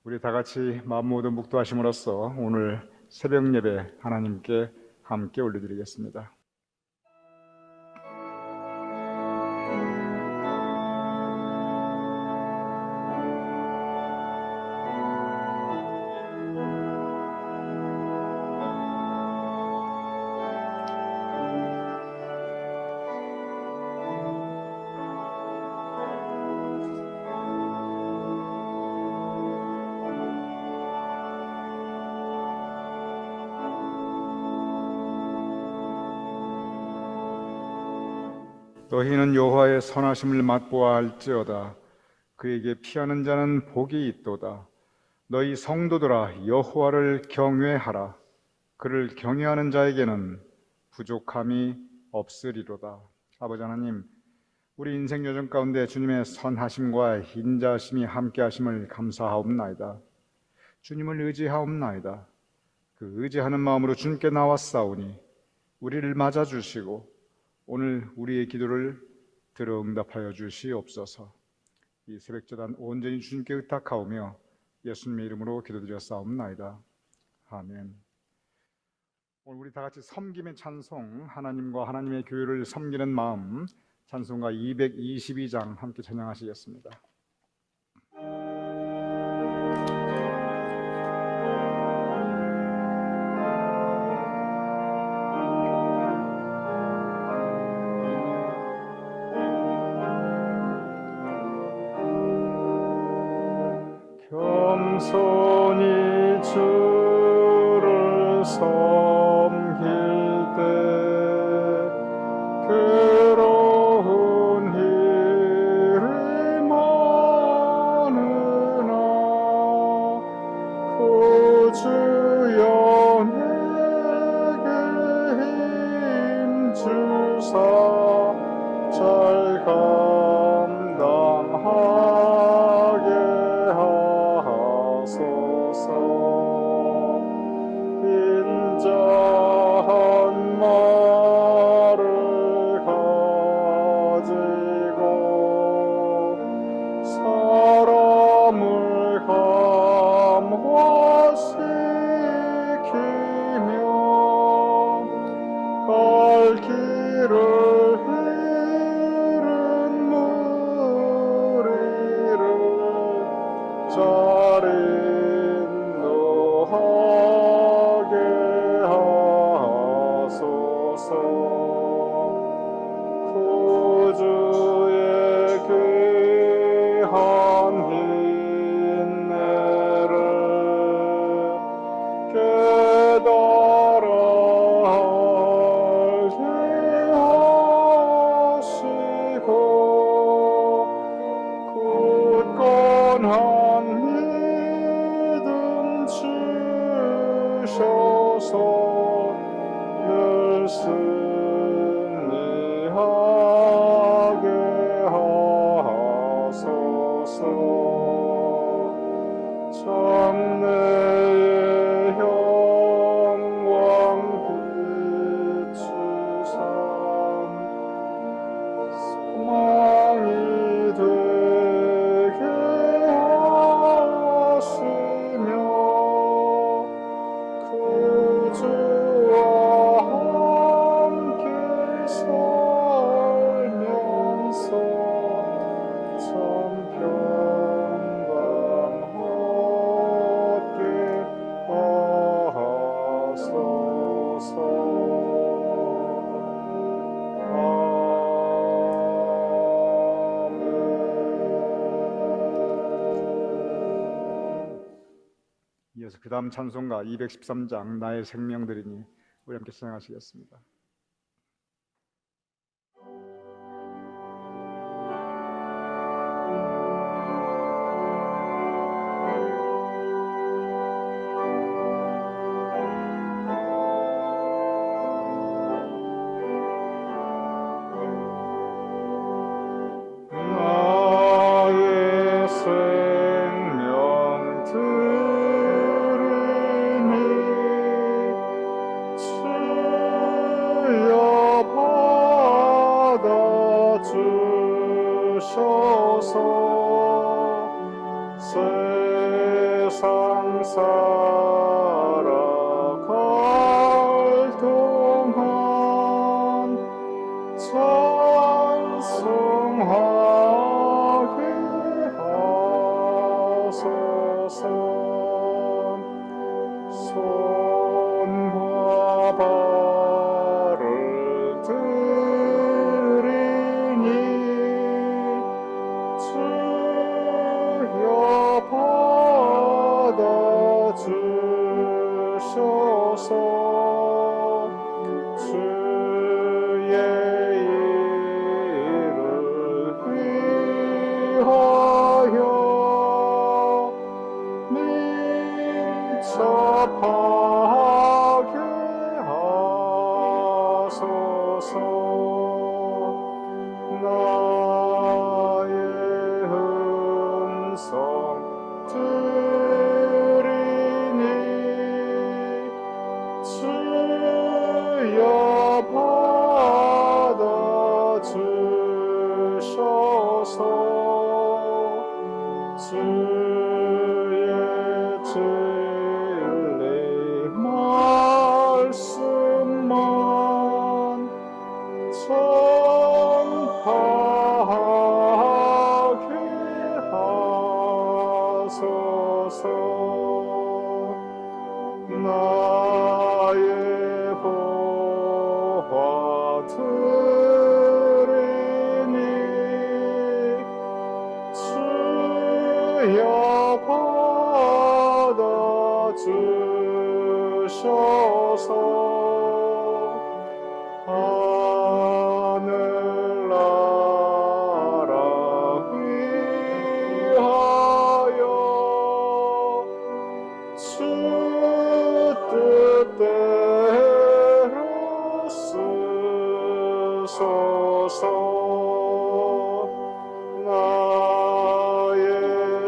우리 다 같이 마음 모두 묵도하심으로써 오늘 새벽 예배 하나님께 함께 올려드리겠습니다. 너희는 여호와의 선하심을 맛보아 알지어다. 그에게 피하는 자는 복이 있도다. 너희 성도들아, 여호와를 경외하라. 그를 경외하는 자에게는 부족함이 없으리로다. 아버지 하나님, 우리 인생 여정 가운데 주님의 선하심과 인자하심이 함께하심을 감사하옵나이다. 주님을 의지하옵나이다. 그 의지하는 마음으로 주님께 나왔사오니 우리를 맞아주시고 오늘 우리의 기도를 들어 응답하여 주시옵소서. 이 새벽제단 온전히 주님께 의탁하오며 예수님의 이름으로 기도드렸사옵나이다. 아멘. 오늘 우리 다 같이 섬김의 찬송, 하나님과 하나님의 교회를 섬기는 마음, 찬송가 222장 함께 찬양하시겠습니다. 겸손히 주를 섬길 때 괴로운 일이 많으나 구주여 내게 힘 주사 잘 감당하게 하소서. 인자한 말을 가지고 사람을 감화시키며 갈 길을 잃은 무리를 잘 인도하게 하소서. 구주의 귀한 인내를 깨달아 알게 하시고 굳건한 믿음 주셔서 늘 승리하게 하소서. 장래의 영광 비추사 소망이 되게 하시며 구주와 함께 살면서 참 평강 얻게 하소서. 이어서 그 다음 찬송가 213장 나의 생명들이니 우리 함께 찬양하시겠습니다. 나의 생명들이니 주여 받아주셔서 세상 살아갈 동안 찬송하게 하소서. 손과 발을 들이니 주여 받아주소서. 주의 일을 위하여 민첩하게 하소서. 나의 음성 들으니 주여 받아주소서. 주의 진리 말씀만 전파하게 하소서. 나의 보화 들으니 주여 받아주소서. 하늘나라 위하여 주 뜻대로 쓰소서. 나의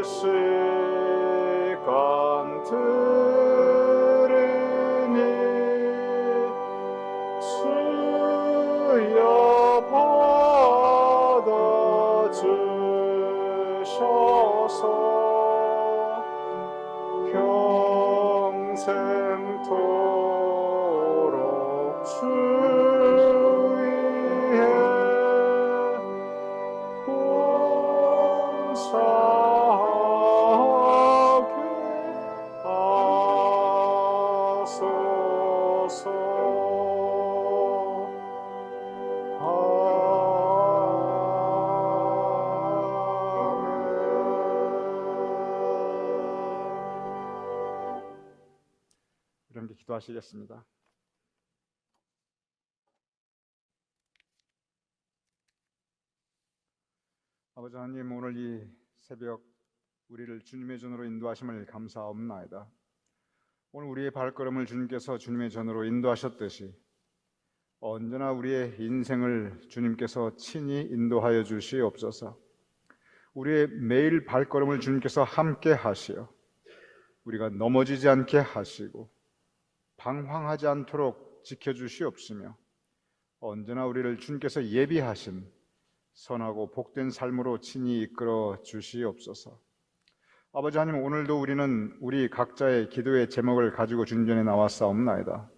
시간 들으니 주여 받아주소서. 평생토록 주 위에 봉사하게 하소서. 이렇게 기도하시겠습니다. 아버지 하나님, 오늘 이 새벽 우리를 주님의 전으로 인도하심을 감사하옵나이다. 오늘 우리의 발걸음을 주님께서 주님의 전으로 인도하셨듯이 언제나 우리의 인생을 주님께서 친히 인도하여 주시옵소서. 우리의 매일 발걸음을 주님께서 함께 하시어 우리가 넘어지지 않게 하시고 방황하지 않도록 지켜주시옵시며 언제나 우리를 주님께서 예비하신 선하고 복된 삶으로 친히 이끌어 주시옵소서. 아버지 하나님, 오늘도 우리는 우리 각자의 기도의 제목을 가지고 주님 전에 나왔사옵나이다.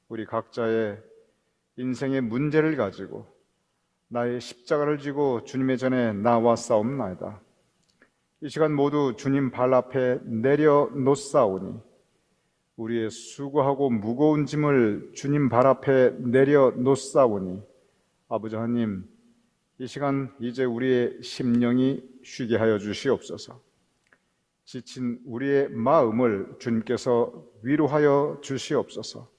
우리 각자의 인생의 문제를 가지고 나의 십자가를 지고 주님의 전에 나왔사옵나이다. 이 시간 모두 주님 발 앞에 내려놓사오니 우리의 수고하고 무거운 짐을 주님 발 앞에 내려놓사오니 아버지 하나님, 이 시간 이제 우리의 심령이 쉬게 하여 주시옵소서. 지친 우리의 마음을 주님께서 위로하여 주시옵소서.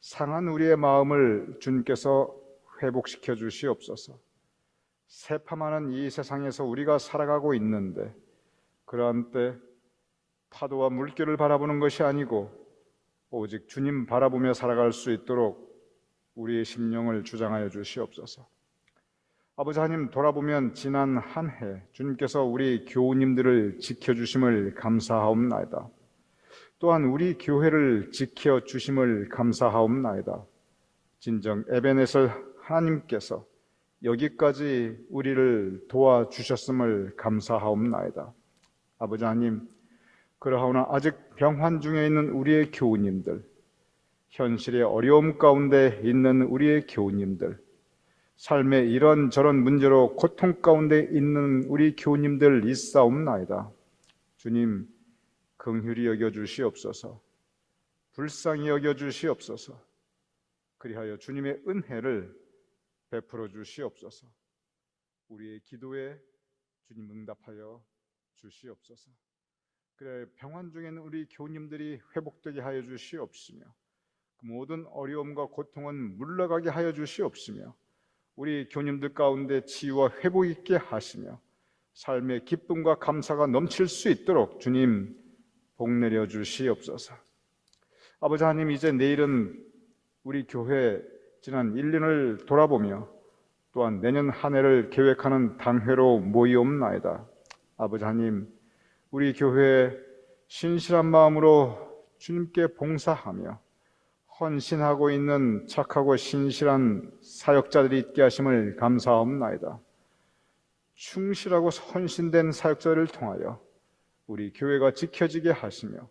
상한 우리의 마음을 주님께서 회복시켜 주시옵소서. 새파마는 이 세상에서 우리가 살아가고 있는데 그러한 때 파도와 물결을 바라보는 것이 아니고 오직 주님 바라보며 살아갈 수 있도록 우리의 심령을 주장하여 주시옵소서. 아버지 하나님, 돌아보면 지난 한 해 주님께서 우리 교우님들을 지켜주심을 감사하옵나이다. 또한 우리 교회를 지켜주심을 감사하옵나이다. 진정 에베네셀 하나님께서 여기까지 우리를 도와주셨음을 감사하옵나이다. 아버지 하나님, 그러하오나 아직 병환 중에 있는 우리의 교우님들, 현실의 어려움 가운데 있는 우리의 교우님들, 삶의 이런저런 문제로 고통 가운데 있는 우리 교우님들 있사옵나이다. 주님, 긍휼히 여겨주시옵소서. 불쌍히 여겨주시옵소서. 그리하여 주님의 은혜를 베풀어 주시옵소서. 우리의 기도에 주님 응답하여 주시옵소서. 그래 평안 중에 있는 우리 교우님들이 회복되게 하여 주시옵시며, 그 모든 어려움과 고통은 물러가게 하여 주시옵시며, 우리 교우님들 가운데 치유와 회복 있게 하시며, 삶의 기쁨과 감사가 넘칠 수 있도록 주님 복 내려 주시옵소서. 아버지 하나님, 이제 내일은 우리 교회 지난 1년을 돌아보며 또한 내년 한 해를 계획하는 당회로 모이옵나이다. 아버지 하나님, 우리 교회에 신실한 마음으로 주님께 봉사하며 헌신하고 있는 착하고 신실한 사역자들이 있게 하심을 감사하옵나이다. 충실하고 헌신된 사역자를 통하여 우리 교회가 지켜지게 하시며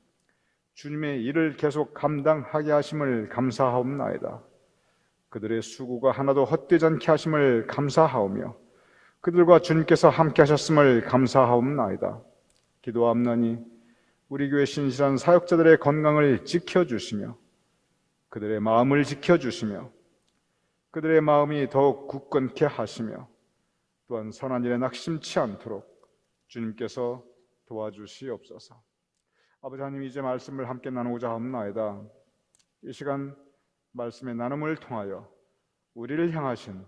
주님의 일을 계속 감당하게 하심을 감사하옵나이다. 그들의 수고가 하나도 헛되지 않게 하심을 감사하오며 그들과 주님께서 함께 하셨음을 감사하옵나이다. 기도하옵나니 우리 교회 신실한 사역자들의 건강을 지켜주시며 그들의 마음을 지켜주시며 그들의 마음이 더욱 굳건케 하시며 또한 선한 일에 낙심치 않도록 주님께서 도와주시옵소서. 아버지 하나님, 이제 말씀을 함께 나누고자 합나이다. 이 시간 말씀의 나눔을 통하여 우리를 향하신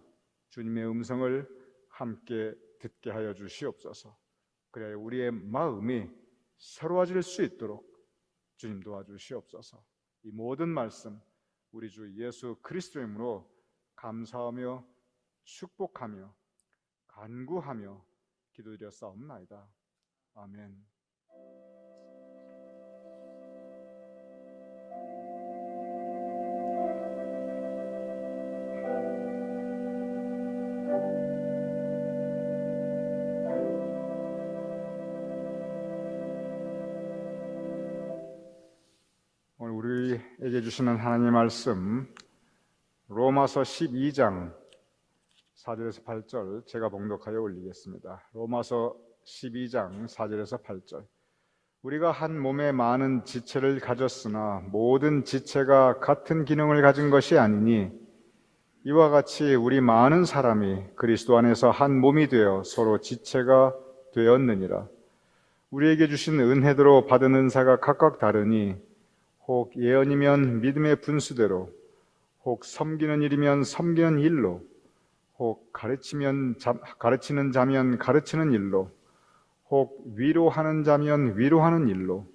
주님의 음성을 함께 듣게 하여 주시옵소서. 그래야 우리의 마음이 새로워질 수 있도록 주님 도와주시옵소서. 이 모든 말씀 우리 주 예수 그리스도의 이름으로 감사하며 축복하며 간구하며 기도드렸사옵나이다. 아멘. 오늘 우리에게 주시는 하나님의 말씀, 로마서 12장 4절에서 8절 제가 봉독하여 올리겠습니다. 로마서 12장 4절에서 8절. 우리가 한 몸에 많은 지체를 가졌으나 모든 지체가 같은 기능을 가진 것이 아니니 이와 같이 우리 많은 사람이 그리스도 안에서 한 몸이 되어 서로 지체가 되었느니라. 우리에게 주신 은혜대로 받은 은사가 각각 다르니 혹 예언이면 믿음의 분수대로, 혹 섬기는 일이면 섬기는 일로, 혹 가르치는 자면 가르치는 일로, 혹 위로하는 자면 위로하는 일로,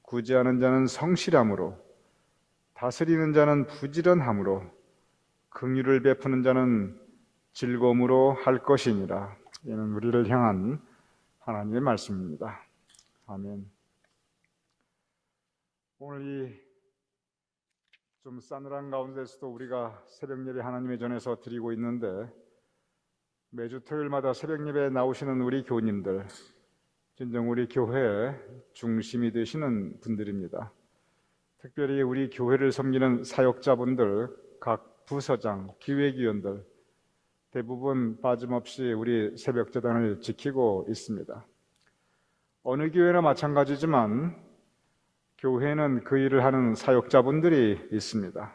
구제하는 자는 성실함으로, 다스리는 자는 부지런함으로, 긍휼을 베푸는 자는 즐거움으로 할 것이니라. 이는 우리를 향한 하나님의 말씀입니다. 아멘. 오늘 이 좀 싸늘한 가운데서도 우리가 새벽 예배 하나님의 전에서 드리고 있는데, 매주 토요일마다 새벽 예배에 나오시는 우리 교우님들, 진정 우리 교회의 중심이 되시는 분들입니다. 특별히 우리 교회를 섬기는 사역자분들, 각 부서장, 기획위원들 대부분 빠짐없이 우리 새벽제단을 지키고 있습니다. 어느 교회나 마찬가지지만 교회는 그 일을 하는 사역자분들이 있습니다.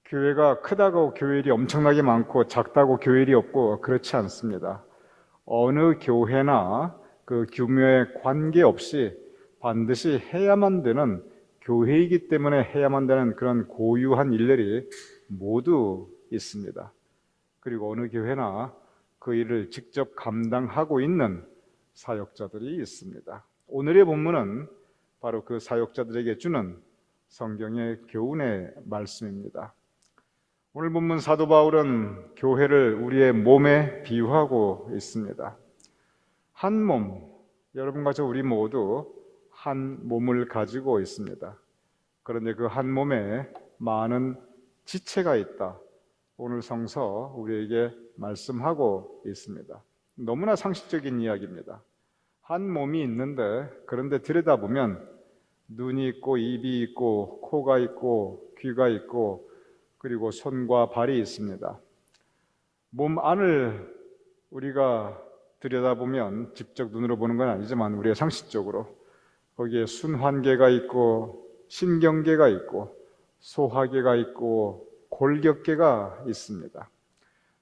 교회가 크다고 교회 일이 엄청나게 많고 작다고 교회 일이 없고 그렇지 않습니다. 어느 교회나 그 규모에 관계없이 반드시 해야만 되는, 교회이기 때문에 해야만 되는 그런 고유한 일들이 모두 있습니다. 그리고 어느 교회나 그 일을 직접 감당하고 있는 사역자들이 있습니다. 오늘의 본문은 바로 그 사역자들에게 주는 성경의 교훈의 말씀입니다. 오늘 본문 사도 바울은 교회를 우리의 몸에 비유하고 있습니다. 한 몸, 여러분과 저 우리 모두 한 몸을 가지고 있습니다. 그런데 그 한 몸에 많은 지체가 있다. 오늘 성서 우리에게 말씀하고 있습니다. 너무나 상식적인 이야기입니다. 한 몸이 있는데 그런데 들여다보면 눈이 있고 입이 있고 코가 있고 귀가 있고 그리고 손과 발이 있습니다. 몸 안을 우리가 들여다보면 직접 눈으로 보는 건 아니지만 우리가 상식적으로 거기에 순환계가 있고 신경계가 있고 소화계가 있고 골격계가 있습니다.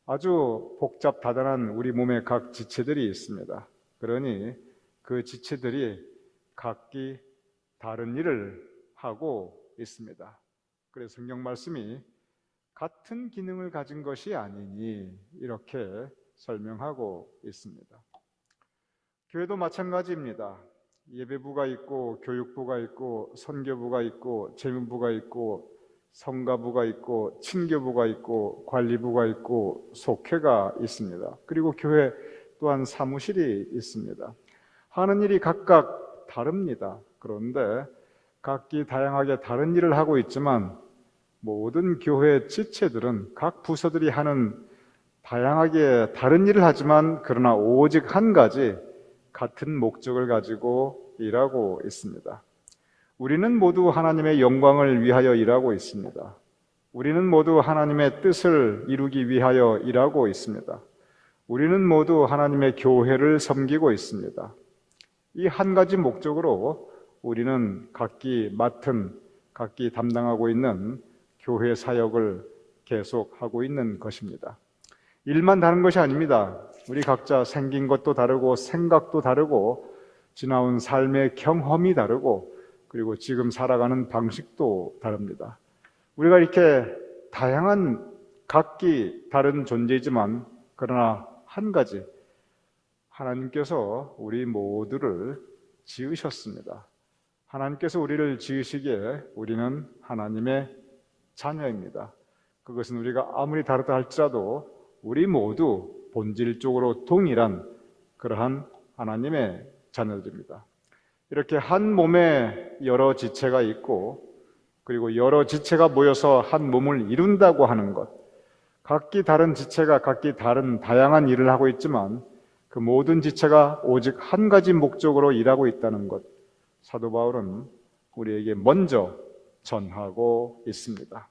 아주 복잡다단한 우리 몸의 각 지체들이 있습니다. 그러니 그 지체들이 각기 다른 일을 하고 있습니다. 그래서 성경 말씀이 같은 기능을 가진 것이 아니니 이렇게 설명하고 있습니다. 교회도 마찬가지입니다. 예배부가 있고 교육부가 있고 선교부가 있고 재문부가 있고 성가부가 있고 친교부가 있고 관리부가 있고 속회가 있습니다. 그리고 교회 또한 사무실이 있습니다. 하는 일이 각각 다릅니다. 그런데 각기 다양하게 다른 일을 하고 있지만 모든 교회 지체들은 각 부서들이 하는 다양하게 다른 일을 하지만 그러나 오직 한 가지 같은 목적을 가지고 일하고 있습니다. 우리는 모두 하나님의 영광을 위하여 일하고 있습니다. 우리는 모두 하나님의 뜻을 이루기 위하여 일하고 있습니다. 우리는 모두 하나님의 교회를 섬기고 있습니다. 이 한 가지 목적으로 우리는 각기 담당하고 있는 교회 사역을 계속하고 있는 것입니다. 일만 다른 것이 아닙니다. 우리 각자 생긴 것도 다르고 생각도 다르고 지나온 삶의 경험이 다르고 그리고 지금 살아가는 방식도 다릅니다. 우리가 이렇게 다양한 각기 다른 존재이지만 그러나 한 가지 하나님께서 우리 모두를 지으셨습니다. 하나님께서 우리를 지으시기에 우리는 하나님의 자녀입니다. 그것은 우리가 아무리 다르다 할지라도 우리 모두 본질적으로 동일한 그러한 하나님의 자녀들입니다. 이렇게 한 몸에 여러 지체가 있고 그리고 여러 지체가 모여서 한 몸을 이룬다고 하는 것, 각기 다른 지체가 각기 다른 다양한 일을 하고 있지만 그 모든 지체가 오직 한 가지 목적으로 일하고 있다는 것, 사도 바울은 우리에게 먼저 전하고 있습니다.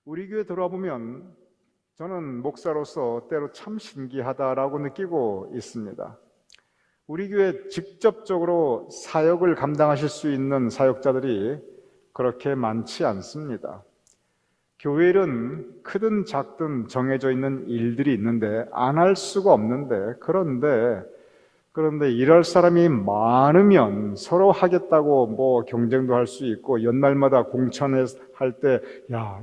우리 교회 돌아보면 저는 목사로서 때로 참 신기하다라고 느끼고 있습니다. 우리 교회 직접적으로 사역을 감당하실 수 있는 사역자들이 그렇게 많지 않습니다. 교회 일은 크든 작든 정해져 있는 일들이 있는데 안 할 수가 없는데 그런데 일할 사람이 많으면 서로 하겠다고 경쟁도 할 수 있고 연말마다 공천할 때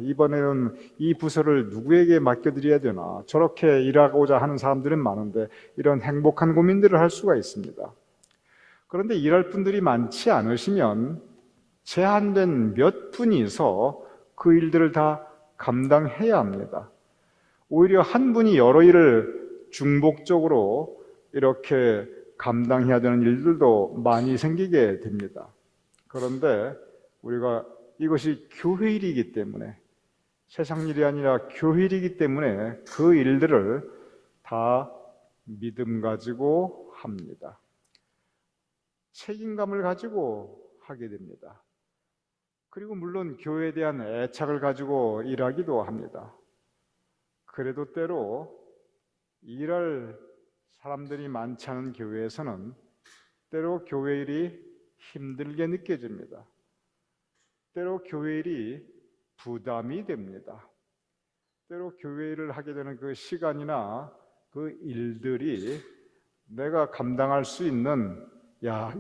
이번에는 이 부서를 누구에게 맡겨드려야 되나 저렇게 일하고자 하는 사람들은 많은데 이런 행복한 고민들을 할 수가 있습니다. 그런데 일할 분들이 많지 않으시면 제한된 몇 분이서 그 일들을 다 감당해야 합니다. 오히려 한 분이 여러 일을 중복적으로 이렇게 감당해야 되는 일들도 많이 생기게 됩니다. 그런데 우리가 이것이 교회 일이기 때문에 세상 일이 아니라 교회 일이기 때문에 그 일들을 다 믿음 가지고 합니다. 책임감을 가지고 하게 됩니다. 그리고 물론 교회에 대한 애착을 가지고 일하기도 합니다. 그래도 때로 일할 사람들이 많지 않은 교회에서는 때로 교회 일이 힘들게 느껴집니다. 때로 교회 일이 부담이 됩니다. 때로 교회 일을 하게 되는 그 시간이나 그 일들이 내가 감당할 수 있는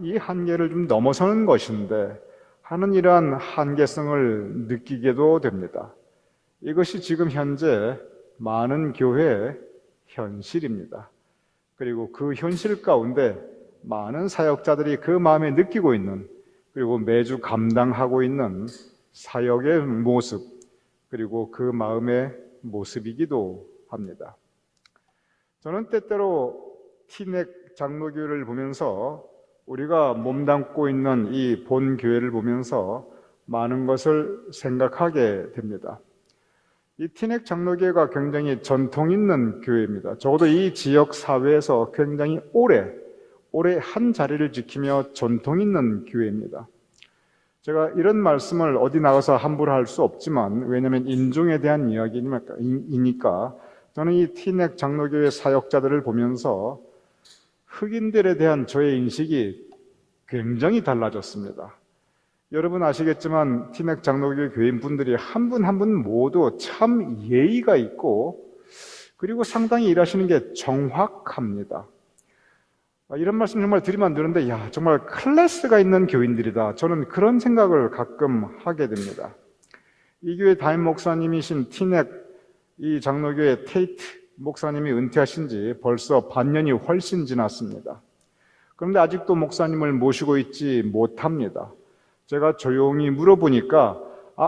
이 한계를 좀 넘어서는 것인데 하는 이러한 한계성을 느끼게도 됩니다. 이것이 지금 현재 많은 교회의 현실입니다. 그리고 그 현실 가운데 많은 사역자들이 그 마음에 느끼고 있는 그리고 매주 감당하고 있는 사역의 모습 그리고 그 마음의 모습이기도 합니다. 저는 때때로 티넥 장로교회를 보면서 우리가 몸담고 있는 이 본 교회를 보면서 많은 것을 생각하게 됩니다. 이 티넥 장로교회가 굉장히 전통 있는 교회입니다. 적어도 이 지역 사회에서 굉장히 오래 한 자리를 지키며 전통 있는 교회입니다. 제가 이런 말씀을 어디 나가서 함부로 할 수 없지만, 왜냐하면 인종에 대한 이야기니까 저는 이 티넥 장로교회 사역자들을 보면서 흑인들에 대한 저의 인식이 굉장히 달라졌습니다. 여러분 아시겠지만 티넥 장로교회 교인분들이 한 분 한 분 모두 참 예의가 있고, 그리고 상당히 일하시는 게 정확합니다. 이런 말씀 정말 드리면 안 되는데, 정말 클래스가 있는 교인들이다. 저는 그런 생각을 가끔 하게 됩니다. 이 교회 담임 목사님이신 티넥 이 장로교회 테이트 목사님이 은퇴하신 지 벌써 반년이 훨씬 지났습니다. 그런데 아직도 목사님을 모시고 있지 못합니다. 제가 조용히 물어보니까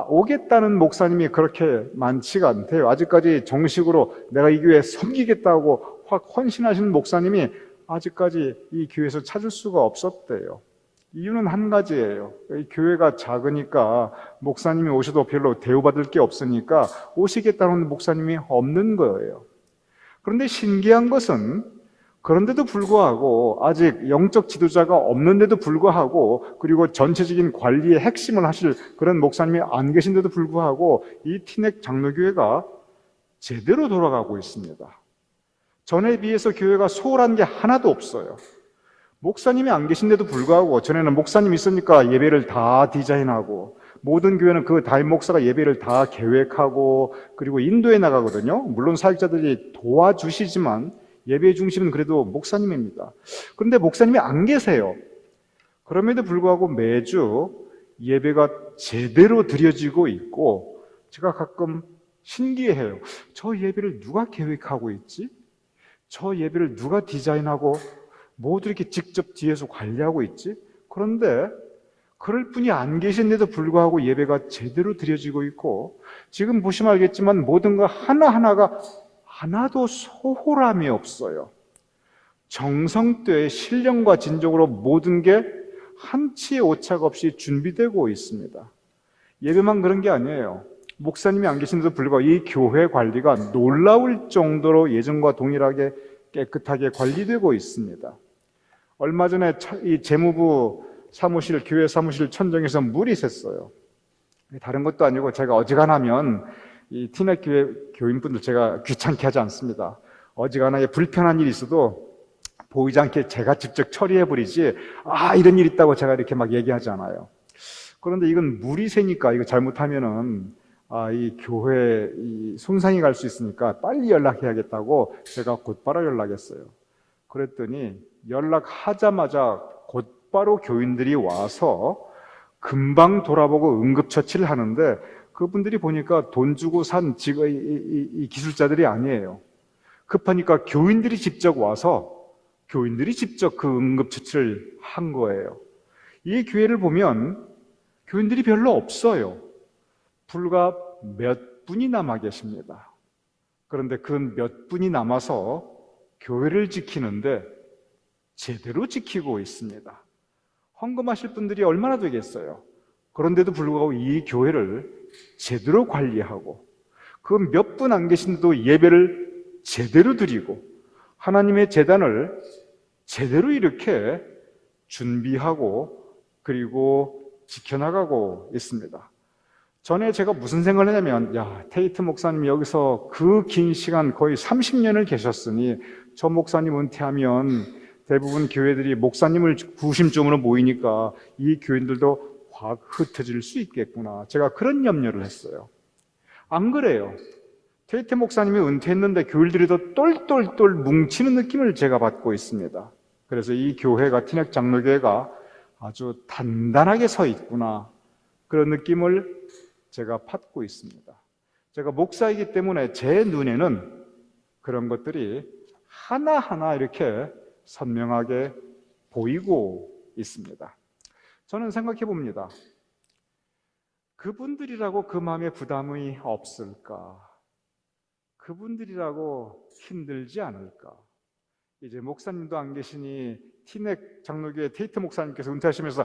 오겠다는 목사님이 그렇게 많지가 않대요. 아직까지 정식으로 내가 이 교회에 섬기겠다고 확 헌신하시는 목사님이 아직까지 이 교회에서 찾을 수가 없었대요. 이유는 한 가지예요. 이 교회가 작으니까 목사님이 오셔도 별로 대우받을 게 없으니까 오시겠다는 목사님이 없는 거예요. 그런데 신기한 것은, 그런데도 불구하고, 아직 영적 지도자가 없는데도 불구하고, 그리고 전체적인 관리의 핵심을 하실 그런 목사님이 안 계신데도 불구하고 이 티넥 장로교회가 제대로 돌아가고 있습니다. 전에 비해서 교회가 소홀한 게 하나도 없어요. 목사님이 안 계신데도 불구하고, 전에는 목사님이 있으니까 예배를 다 디자인하고, 모든 교회는 그 담임 목사가 예배를 다 계획하고 그리고 인도해 나가거든요. 물론 사역자들이 도와주시지만 예배의 중심은 그래도 목사님입니다. 그런데 목사님이 안 계세요. 그럼에도 불구하고 매주 예배가 제대로 드려지고 있고, 제가 가끔 신기해요. 저 예배를 누가 계획하고 있지? 저 예배를 누가 디자인하고 모두 이렇게 직접 뒤에서 관리하고 있지? 그런데 그럴 분이 안 계신데도 불구하고 예배가 제대로 드려지고 있고, 지금 보시면 알겠지만 모든 것 하나하나가 하나도 소홀함이 없어요. 정성되의 신령과 진정으로 모든 게 한치의 오차가 없이 준비되고 있습니다. 예배만 그런 게 아니에요. 목사님이 안 계신데도 불구하고 이 교회 관리가 놀라울 정도로 예전과 동일하게 깨끗하게 관리되고 있습니다. 얼마 전에 이 재무부 사무실, 교회 사무실 천정에서 물이 샜어요. 다른 것도 아니고, 제가 어지간하면 이 티넥 교회 교인분들 제가 귀찮게 하지 않습니다. 어지간하게 불편한 일이 있어도 보이지 않게 제가 직접 처리해버리지, 이런 일 있다고 제가 이렇게 막 얘기하지 않아요. 그런데 이건 물이 새니까 이거 잘못하면은 이 교회 손상이 갈 수 있으니까 빨리 연락해야겠다고 제가 곧바로 연락했어요. 그랬더니 연락하자마자 곧바로 교인들이 와서 금방 돌아보고 응급처치를 하는데, 그분들이 보니까 돈 주고 산 이 기술자들이 아니에요. 급하니까 교인들이 직접 와서 교인들이 직접 그 응급처치를 한 거예요. 이 교회를 보면 교인들이 별로 없어요. 불과 몇 분이 남아 계십니다. 그런데 그 몇 분이 남아서 교회를 지키는데 제대로 지키고 있습니다. 헌금하실 분들이 얼마나 되겠어요? 그런데도 불구하고 이 교회를 제대로 관리하고, 그 몇 분 안 계신데도 예배를 제대로 드리고, 하나님의 제단을 제대로 이렇게 준비하고 그리고 지켜나가고 있습니다. 전에 제가 무슨 생각을 했냐면, 테이트 목사님이 여기서 그 긴 시간 거의 30년을 계셨으니 저 목사님 은퇴하면 대부분 교회들이 목사님을 구심점으로 모이니까 이 교인들도 확 흩어질 수 있겠구나. 제가 그런 염려를 했어요. 안 그래요. 테이트 목사님이 은퇴했는데 교인들이 더 똘똘똘 뭉치는 느낌을 제가 받고 있습니다. 그래서 이 교회가, 티넥 장로교회가 아주 단단하게 서 있구나, 그런 느낌을 제가 받고 있습니다. 제가 목사이기 때문에 제 눈에는 그런 것들이 하나하나 이렇게 선명하게 보이고 있습니다. 저는 생각해 봅니다. 그분들이라고 그 마음에 부담이 없을까? 그분들이라고 힘들지 않을까? 이제 목사님도 안 계시니 티넥 장로교회 테이트 목사님께서 은퇴하시면서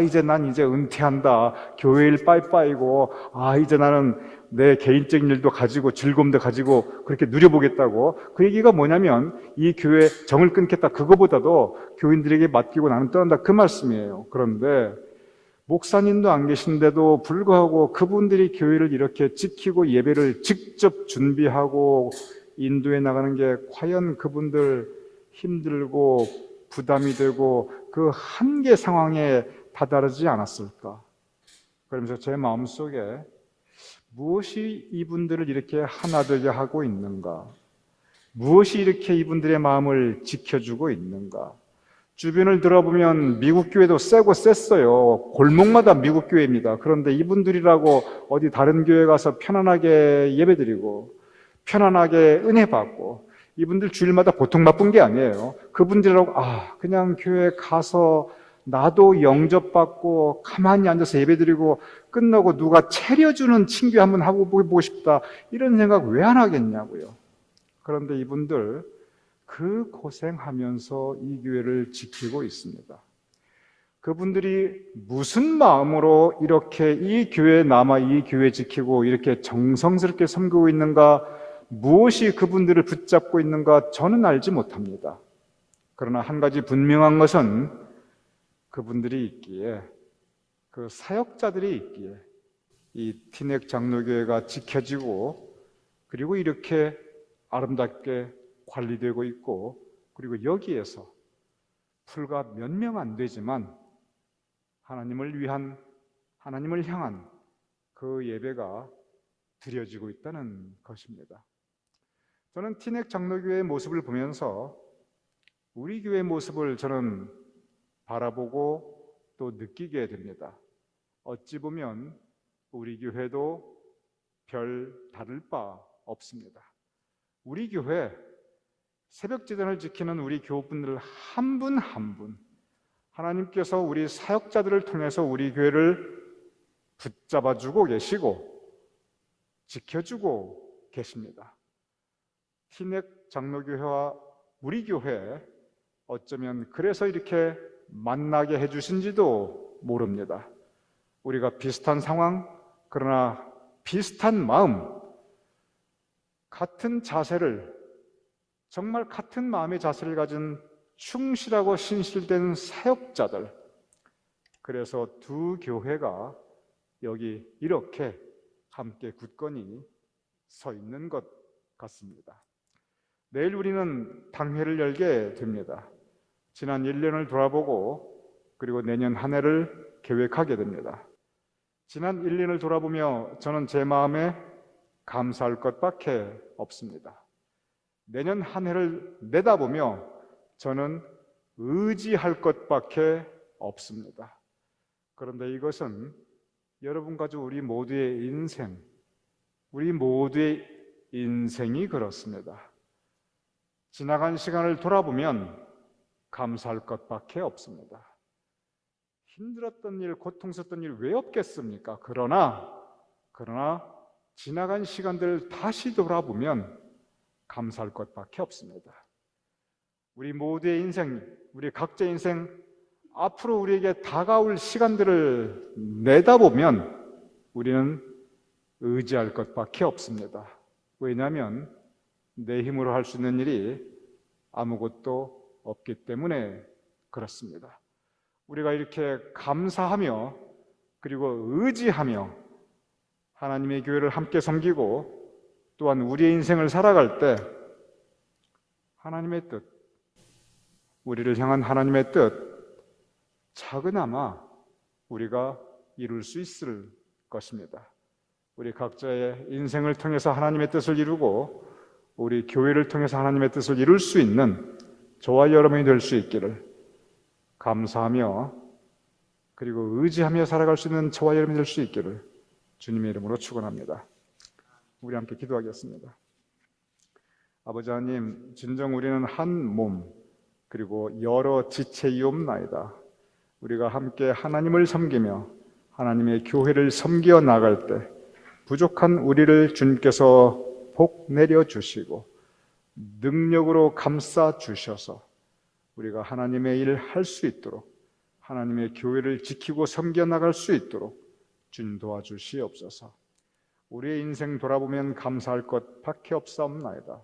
이제 난 이제 은퇴한다, 교회 일 빠이빠이고 이제 나는 내 개인적인 일도 가지고 즐거움도 가지고 그렇게 누려보겠다고, 그 얘기가 뭐냐면 이 교회 정을 끊겠다, 그거보다도 교인들에게 맡기고 나는 떠난다, 그 말씀이에요. 그런데 목사님도 안 계신데도 불구하고 그분들이 교회를 이렇게 지키고 예배를 직접 준비하고 인도해 나가는 게 과연 그분들 힘들고 부담이 되고 그 한계 상황에 다다르지 않았을까? 그러면서 제 마음속에 무엇이 이분들을 이렇게 하나 되게 하고 있는가? 무엇이 이렇게 이분들의 마음을 지켜주고 있는가? 주변을 들어보면 미국 교회도 세고 셌어요. 골목마다 미국 교회입니다. 그런데 이분들이라고 어디 다른 교회 가서 편안하게 예배드리고 편안하게 은혜 받고, 이분들 주일마다 보통 바쁜 게 아니에요. 그분들이라고 그냥 교회 가서 나도 영접받고 가만히 앉아서 예배드리고 끝나고 누가 차려주는 친교 한번 하고 보고 싶다, 이런 생각 왜 안 하겠냐고요. 그런데 이분들 그 고생하면서 이 교회를 지키고 있습니다. 그분들이 무슨 마음으로 이렇게 이 교회에 남아 이 교회 지키고 이렇게 정성스럽게 섬기고 있는가, 무엇이 그분들을 붙잡고 있는가, 저는 알지 못합니다. 그러나 한 가지 분명한 것은 그분들이 있기에, 그 사역자들이 있기에 이 티넥 장로교회가 지켜지고 그리고 이렇게 아름답게 관리되고 있고, 그리고 여기에서 불과 몇 명 안 되지만 하나님을 위한, 하나님을 향한 그 예배가 드려지고 있다는 것입니다. 저는 티넥 장로교회의 모습을 보면서 우리 교회의 모습을 저는 바라보고 또 느끼게 됩니다. 어찌 보면 우리 교회도 별 다를 바 없습니다. 우리 교회 새벽지단을 지키는 우리 교우분들 한 분 한 분, 하나님께서 우리 사역자들을 통해서 우리 교회를 붙잡아주고 계시고 지켜주고 계십니다. 티넥 장로교회와 우리 교회, 어쩌면 그래서 이렇게 만나게 해주신지도 모릅니다. 우리가 비슷한 상황, 그러나 비슷한 마음, 같은 자세를, 정말 같은 마음의 자세를 가진 충실하고 신실된 사역자들, 그래서 두 교회가 여기 이렇게 함께 굳건히 서 있는 것 같습니다. 내일 우리는 당회를 열게 됩니다. 지난 1년을 돌아보고 그리고 내년 한 해를 계획하게 됩니다. 지난 1년을 돌아보며 저는 제 마음에 감사할 것밖에 없습니다. 내년 한 해를 내다보며 저는 의지할 것밖에 없습니다. 그런데 이것은 여러분과 우리 모두의 인생, 우리 모두의 인생이 그렇습니다. 지나간 시간을 돌아보면 감사할 것밖에 없습니다. 힘들었던 일, 고통스럽던 일 왜 없겠습니까? 그러나 지나간 시간들을 다시 돌아보면 감사할 것밖에 없습니다. 우리 모두의 인생, 우리 각자의 인생, 앞으로 우리에게 다가올 시간들을 내다보면 우리는 의지할 것밖에 없습니다. 왜냐하면 내 힘으로 할 수 있는 일이 아무것도 없기 때문에 그렇습니다. 우리가 이렇게 감사하며 그리고 의지하며 하나님의 교회를 함께 섬기고 또한 우리의 인생을 살아갈 때 하나님의 뜻, 우리를 향한 하나님의 뜻, 작은아마 우리가 이룰 수 있을 것입니다. 우리 각자의 인생을 통해서 하나님의 뜻을 이루고 우리 교회를 통해서 하나님의 뜻을 이룰 수 있는 저와 여러분이 될 수 있기를 감사하며 그리고 의지하며 살아갈 수 있는 저와 여러분이 될 수 있기를 주님의 이름으로 축원합니다. 우리 함께 기도하겠습니다. 아버지 하나님, 진정 우리는 한 몸 그리고 여러 지체이옵나이다. 우리가 함께 하나님을 섬기며 하나님의 교회를 섬겨 나갈 때 부족한 우리를 주님께서 복 내려주시고 능력으로 감싸 주셔서 우리가 하나님의 일을 할 수 있도록, 하나님의 교회를 지키고 섬겨 나갈 수 있도록 주님 도와주시옵소서. 우리의 인생 돌아보면 감사할 것밖에 없사옵나이다.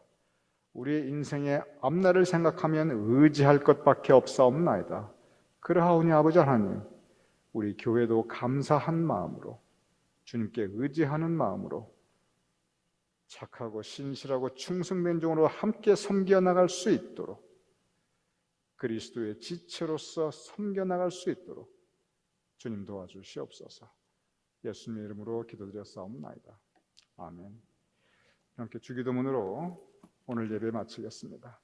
우리의 인생의 앞날을 생각하면 의지할 것밖에 없사옵나이다. 그러하오니 아버지 하나님, 우리 교회도 감사한 마음으로, 주님께 의지하는 마음으로 착하고 신실하고 충성된 종으로 함께 섬겨 나갈 수 있도록, 그리스도의 지체로서 섬겨 나갈 수 있도록 주님 도와주시옵소서. 예수님의 이름으로 기도드렸사옵나이다. 아멘. 함께 주기도문으로 오늘 예배 마치겠습니다.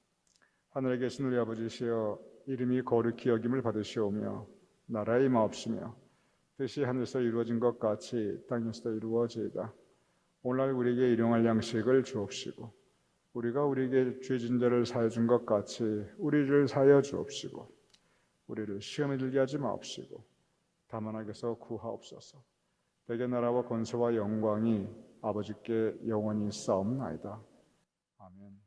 하늘에 계신 우리 아버지시여, 이름이 거룩히 여김을 받으시오며 나라의 임하옵시며 뜻이 하늘에서 이루어진 것 같이 땅에서도 이루어지이다. 오늘날 우리에게 일용할 양식을 주옵시고 우리가 우리에게 죄진 자를 사하여 준 것 같이 우리를 사하여 주옵시고 우리를 시험에 들게 하지 마옵시고 다만 악에서 구하옵소서. 대개 나라와 권세와 영광이 아버지께 영원히 싸움나이다. 아멘.